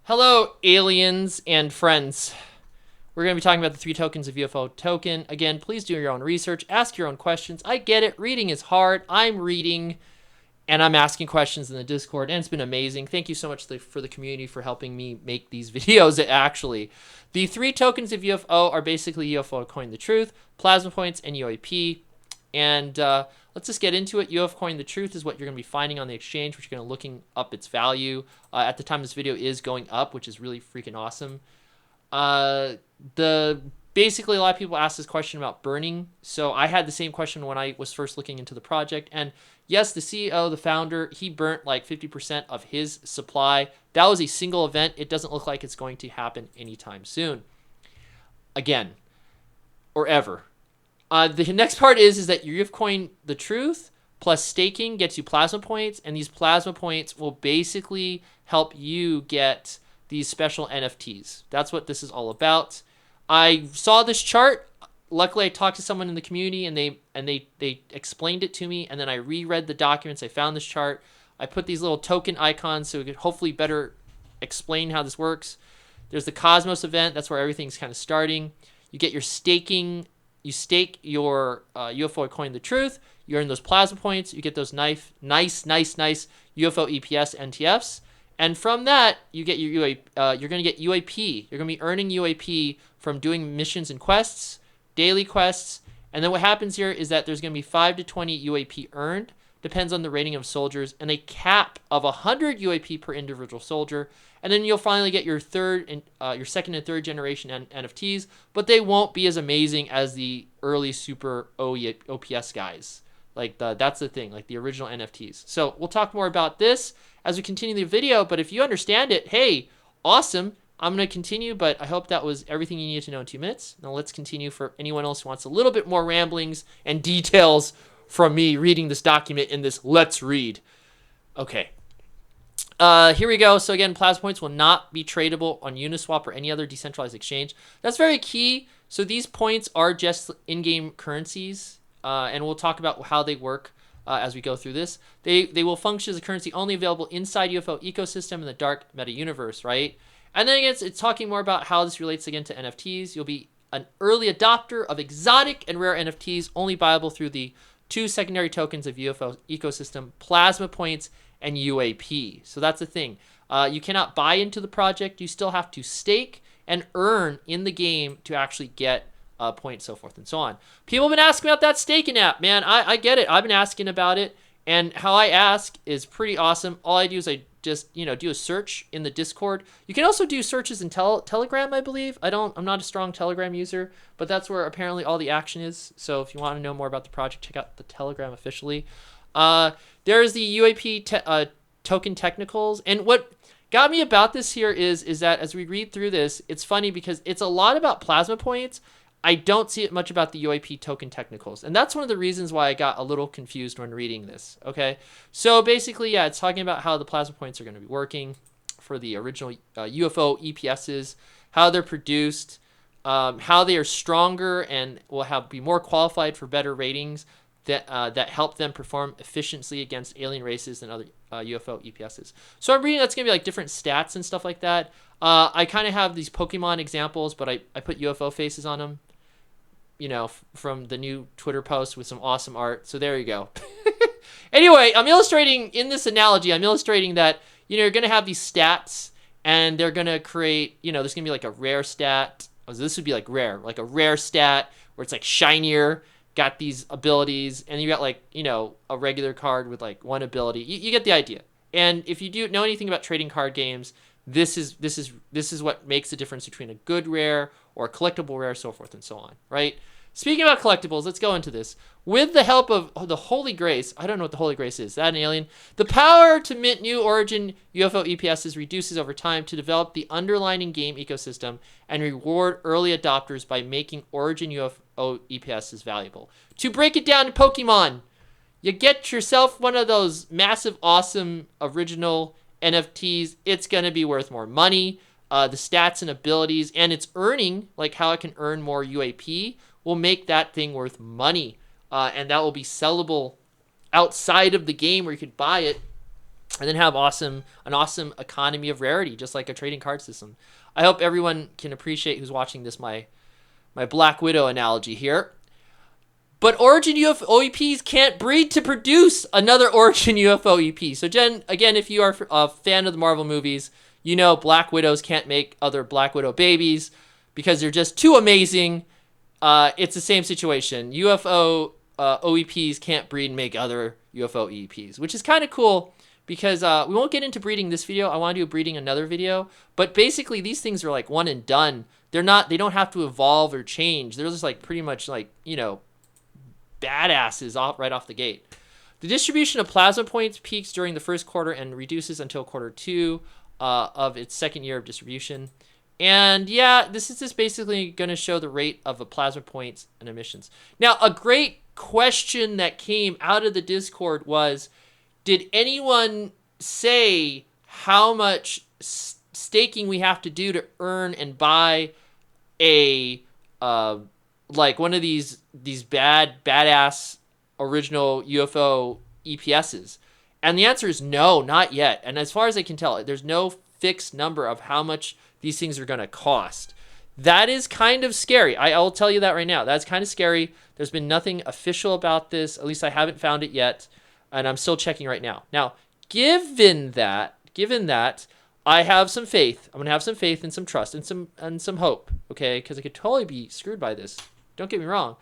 Hello, aliens and friends. We're going to be talking about the 3 tokens of UFO token. Again, please do your own research. Ask your own questions. I get it. Reading is hard. I'm reading, and I'm asking questions in the Discord, and it's been amazing. Thank you so much for the community for helping me make these videos, actually. The 3 tokens of UFO are basically UFO Coin the Truth, Plasma Points, and UAP. And let's just get into it. UFO Coin the Truth is what you're going to be finding on the exchange, which you're going to looking up its value. At the time this video is going up, which is really freaking awesome. Basically a lot of people ask this question about burning. So I had the same question when I was first looking into the project. And yes, the CEO, the founder, he burnt like 50% of his supply. That was a single event. It doesn't look like it's going to happen anytime soon. Again, or ever. The next part is that you've coined the truth plus staking gets you plasma points, and these plasma points will basically help you get these special NFTs. That's what this is all about. I saw this chart. Luckily, I talked to someone in the community, and they explained it to me, and then I reread the documents. I found this chart. I put these little token icons so we could hopefully better explain how this works. There's the Cosmos event. That's where everything's kind of starting. You get your staking. You stake your UFO Coin the Truth. You earn those plasma points. You get those nice UFO EPS NTFs. And from that, you get your you're going to get UAP. You're going to be earning UAP from doing missions and quests, daily quests. And then what happens here is that there's going to be 5 to 20 UAP earned. Depends on the rating of soldiers. And a cap of 100 UAP per individual soldier. And then you'll finally get your second and third generation NFTs, but they won't be as amazing as the early super OPS guys. That's the thing, like the original NFTs. So we'll talk more about this as we continue the video, but if you understand it, hey, awesome. I'm going to continue, but I hope that was everything you needed to know in 2 minutes. Now let's continue for anyone else who wants a little bit more ramblings and details from me reading this document in this Let's Read. Okay. Here we go. So again, plasma points will not be tradable on Uniswap or any other decentralized exchange. That's very key. So these points are just in-game currencies, and we'll talk about how they work as we go through this. They will function as a currency only available inside UFO ecosystem in the dark meta universe, right? And then again, it's talking more about how this relates again to NFTs. You'll be an early adopter of exotic and rare NFTs only viable through the 2 secondary tokens of UFO ecosystem, plasma points, and UAP. So that's the thing. You cannot buy into the project. You still have to stake and earn in the game to actually get points, so forth and so on. People have been asking about that staking app, man. I get it. I've been asking about it, and how I ask is pretty awesome. All I do is I just do a search in the Discord. You can also do searches in Telegram, I believe. I'm not a strong Telegram user, but that's where apparently all the action is. So if you want to know more about the project, check out the Telegram officially. There's the UAP token technicals, and what got me about this here is that as we read through this, it's funny because it's a lot about plasma points. I don't see it much about the UAP token technicals, and that's one of the reasons why I got a little confused when reading this. Okay, so basically, yeah, it's talking about how the plasma points are going to be working for the original UFO EPSs, how they're produced, how they are stronger and will be more qualified for better ratings that help them perform efficiently against alien races than other UFO EPSs. So I'm reading that's going to be like different stats and stuff like that. I kind of have these Pokemon examples, but I put UFO faces on them, from the new Twitter post with some awesome art. So there you go. Anyway, I'm illustrating that, you're going to have these stats, and they're going to create, there's going to be like a rare stat. Oh, so this would be like a rare stat where it's like shinier, got these abilities, and you got like a regular card with like one ability. You get the idea. And if you do know anything about trading card games, this is what makes the difference between a good rare or a collectible rare, so forth and so on, right? Speaking about collectibles, let's go into this. With the help of the Holy Grace, I don't know what the Holy Grace is. Is that an alien? The power to mint new origin UFO EPSs reduces over time to develop the underlying game ecosystem and reward early adopters by making origin UFO EPSs valuable. To break it down to Pokemon, you get yourself one of those massive, awesome, original NFTs. It's going to be worth more money. The stats and abilities and its earning, like how it can earn more UAP, will make that thing worth money. And that will be sellable outside of the game where you could buy it. and then have an awesome economy of rarity, just like a trading card system. I hope everyone can appreciate who's watching this my Black Widow analogy here. But Origin UFO EPs can't breed to produce another Origin UFO EP. So Jen, again, if you are a fan of the Marvel movies, you know Black Widows can't make other Black Widow babies because they're just too amazing. It's the same situation. UFO OEPs can't breed and make other UFO EPs, which is kind of cool because we won't get into breeding this video. I want to do breeding another video. But basically, these things are like one and done. They don't have to evolve or change. They're just like pretty much like, badasses right off the gate. The distribution of plasma points peaks during the first quarter and reduces until quarter 2 of its second year of distribution. And yeah, this is just basically going to show the rate of the plasma points and emissions. Now, a great question that came out of the Discord was, did anyone say how much staking we have to do to earn and buy a like one of these badass original UFO EPSs? And the answer is no, not yet. And as far as I can tell, there's no fixed number of how much these things are going to cost. That is kind of scary. I'll tell you that right now. That's kind of scary. There's been nothing official about this. At least I haven't found it yet. And I'm still checking right now. Now, given that, I have some faith. I'm going to have some faith and some trust and some hope, okay? Because I could totally be screwed by this. Don't get me wrong.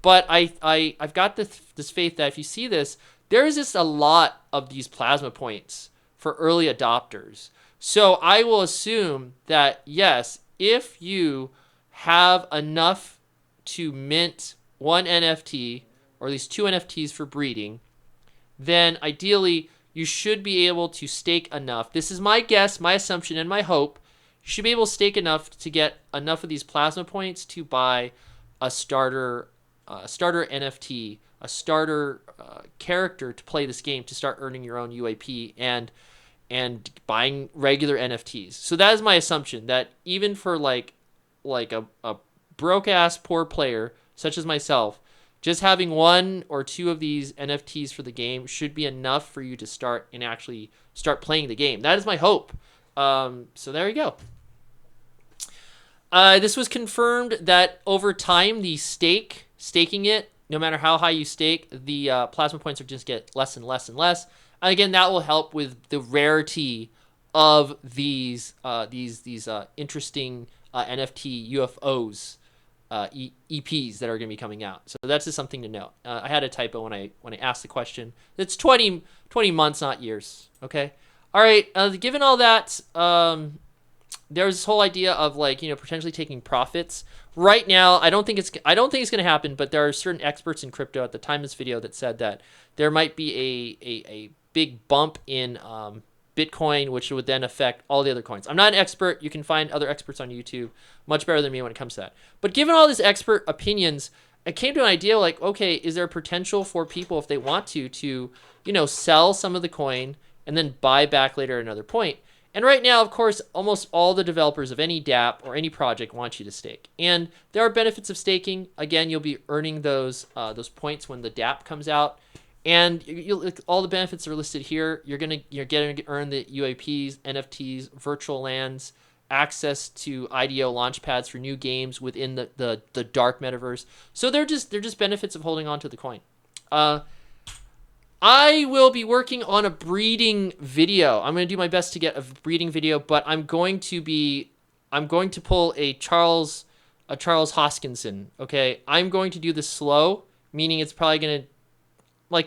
But I've got this faith that if you see this, there is just a lot of these plasma points for early adopters. So I will assume that, yes, if you have enough to mint one NFT, or at least 2 NFTs for breeding, then ideally you should be able to stake enough. This is my guess, my assumption, and my hope. You should be able to stake enough to get enough of these plasma points to buy a starter NFT, a starter character to play this game, to start earning your own UAP and buying regular NFTs. So that is my assumption, that even for like a broke ass poor player such as myself, just having 1 or 2 of these NFTs for the game should be enough for you to start and actually start playing the game. That is my hope. So there you go. This was confirmed that over time, the staking it, no matter how high you stake, the plasma points will just get less and less and less. And again, that will help with the rarity of these interesting NFT UFOs, EPs that are going to be coming out. So that's just something to note. I had a typo when I asked the question. It's 20 months, not years. Okay. All right. Given all that, there's this whole idea of potentially taking profits. Right now, I don't think it's going to happen. But there are certain experts in crypto at the time of this video that said that there might be a big bump in Bitcoin, which would then affect all the other coins. I'm not an expert. You can find other experts on YouTube much better than me when it comes to that. But given all these expert opinions, I came to an idea like, okay, is there potential for people, if they want to sell some of the coin and then buy back later at another point? And right now, of course, almost all the developers of any dApp or any project want you to stake. And there are benefits of staking. Again, you'll be earning those points when the dApp comes out. And all the benefits are listed here. You're going to earn the UAPs, NFTs, virtual lands, access to IDO launchpads for new games within the dark metaverse. So they're just benefits of holding on to the coin. I will be working on a breeding video. I'm going to do my best to get a breeding video, but I'm going to pull a Charles Hoskinson. Okay, I'm going to do this slow, meaning it's probably going to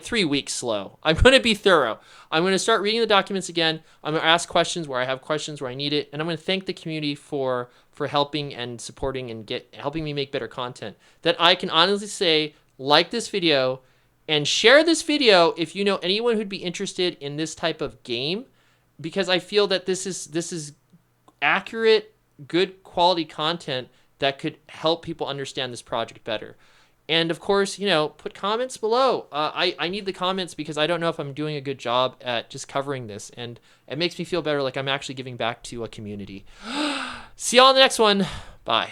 3 weeks slow. I'm going to be thorough. I'm going to start reading the documents again. I'm going to ask questions where I have questions where I need it. And I'm going to thank the community for helping and supporting and helping me make better content. That I can honestly say, like this video and share this video if you know anyone who'd be interested in this type of game, because I feel that this is accurate, good quality content that could help people understand this project better. And of course, put comments below. I need the comments because I don't know if I'm doing a good job at just covering this. And it makes me feel better, like I'm actually giving back to a community. See y'all in the next one. Bye.